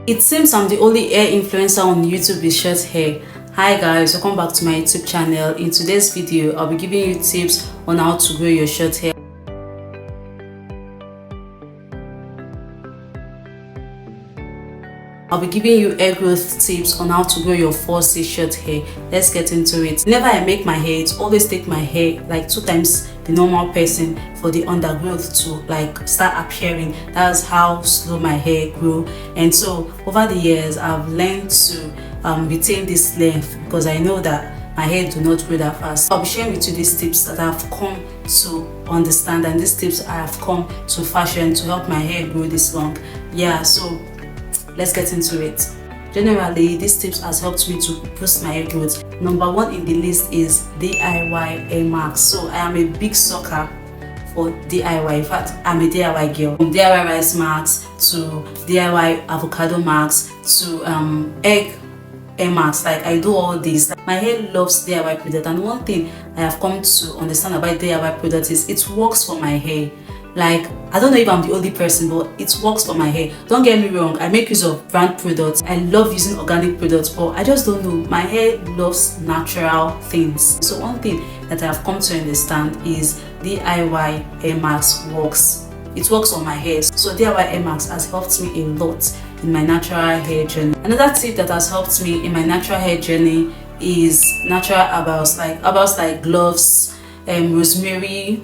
It seems I'm the only hair influencer on YouTube with short hair. Hi guys, welcome back to my YouTube channel. In today's video, I'll be giving you tips on how to grow your short hair. I'll be giving you hair growth tips on how to grow your 4C short hair. Let's get into it. Whenever I make my hair, it always take my hair like 2 times the normal person for the undergrowth to like start appearing. That's how slow my hair grow. And so over the years, I've learned to retain this length because I know that my hair do not grow that fast. I'll be sharing with you these tips that I've come to understand, and these tips I have come to fashion to help my hair grow this long. Yeah, so let's get into it. Generally, these tips has helped me to boost my hair growth. Number 1 in the list is DIY hair masks. So I am a big sucker for DIY. In fact, I'm a DIY girl. From DIY rice masks to DIY avocado masks to egg hair masks. Like, I do all these. My hair loves DIY product, and one thing I have come to understand about DIY products is it works for my hair. Like, I don't know if I'm the only person, but it works for my hair. Don't get me wrong, I make use of brand products. I love using organic products, but I just don't know. My hair loves natural things. So one thing that I have come to understand is DIY hair mask works. It works on my hair. So DIY hair mask has helped me a lot in my natural hair journey. Another tip that has helped me in my natural hair journey is natural herbals like gloves, rosemary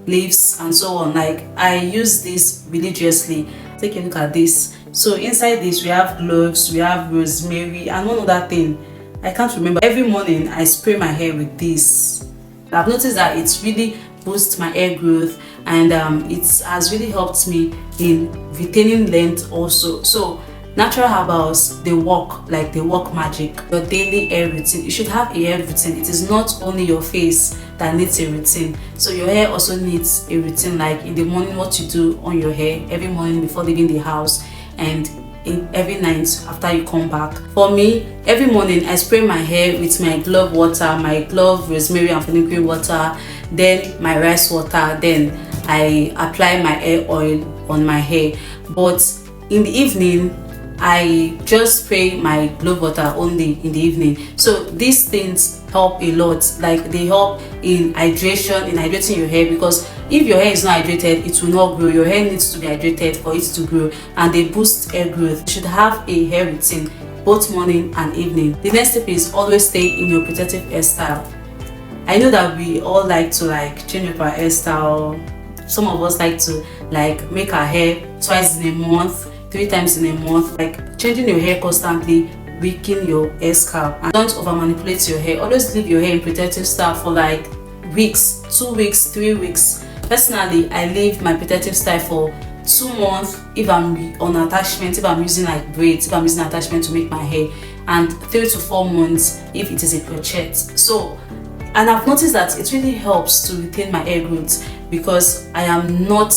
leaves, and so on. Like, I use this religiously. Take a look at this. So inside this we have gloves, we have rosemary, and one other thing I can't remember. Every morning I spray my hair with this. I've noticed that it's really boosts my hair growth, and it has really helped me in retaining length also. So natural herbals, they work magic. Your daily hair routine, you should have a hair routine. It is not only your face that needs a routine, so your hair also needs a routine. Like in the morning, what you do on your hair every morning before leaving the house, and every night after you come back. For me, every morning I spray my hair with my glove water, my glove rosemary and fenugreek water, then my rice water, then I apply my hair oil on my hair. But in the evening, I just spray my glove water only in the evening. So these things help a lot. Like, they help in hydrating your hair, because if your hair is not hydrated, it will not grow. Your hair needs to be hydrated for it to grow, and they boost hair growth. You should have a hair routine both morning and evening. The next tip is always stay in your protective hairstyle. I know that we all like to change up our hairstyle. Some of us like to make our hair twice in a month, 3 times in a month. Like, changing your hair constantly weaken your hair scalp. And don't over manipulate your hair. Always leave your hair in protective style for like weeks, 2 weeks, 3 weeks. Personally, I leave my protective style for 2 months if I'm on attachment, if I'm using like braids, if I'm using attachment to make my hair, and 3 to 4 months if it is a crochet. So, and I've noticed that it really helps to retain my hair growth, because I am not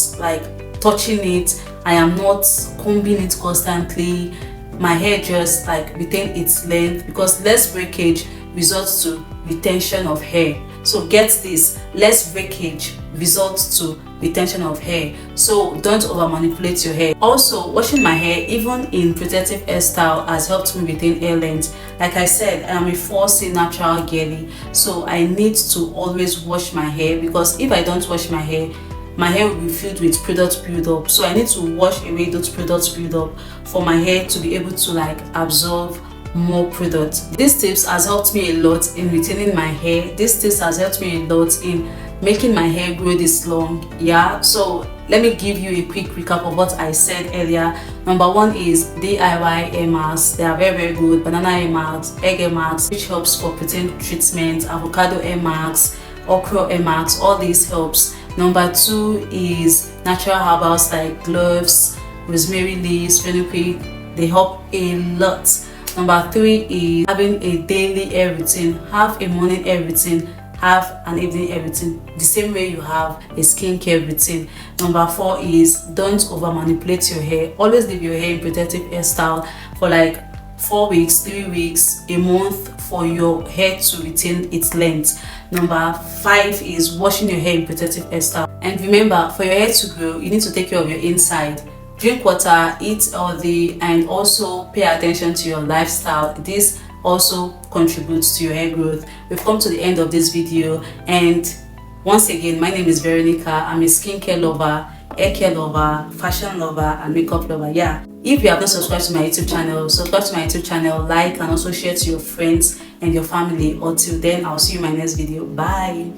touching it, I am not combing it constantly. My hair just retain its length, because less breakage results to retention of hair. So get this, less breakage results to retention of hair. So don't over manipulate your hair. Also, washing my hair even in protective hairstyle has helped me retain hair length. Like I said, I am a 4C natural girly, so I need to always wash my hair, because if I don't wash my hair will be filled with product buildup. So I need to wash away those products buildup for my hair to be able to absorb more product. These tips has helped me a lot in retaining my hair. This tips has helped me a lot in making my hair grow this long. Yeah, so let me give you a quick recap of what I said earlier. Number 1 is DIY hair masks. They are very, very good. Banana hair masks, egg hair masks, which helps for protein treatment, avocado hair masks, okra hair masks. All these helps. Number 2 is natural herbals like gloves, rosemary leaves, fenugreek. They help a lot. Number 3 is having a daily hair routine. Have a morning hair routine, have an evening hair routine, the same way you have a skincare routine. Number 4 is don't over manipulate your hair. Always leave your hair in protective hairstyle for 4 weeks, 3 weeks, a month for your hair to retain its length. Number 5 is washing your hair in protective hairstyle. And remember, for your hair to grow, you need to take care of your inside. drink water, eat healthy, and also pay attention to your lifestyle. This also contributes to your hair growth. We've come to the end of this video, and once again, my name is Veronica. I'm a skincare lover, hair care lover, fashion lover, and makeup lover. Yeah, if you have not subscribed to my YouTube channel, subscribe to my YouTube channel, like, and also share to your friends and your family. Until then, I'll see you in my next video. Bye.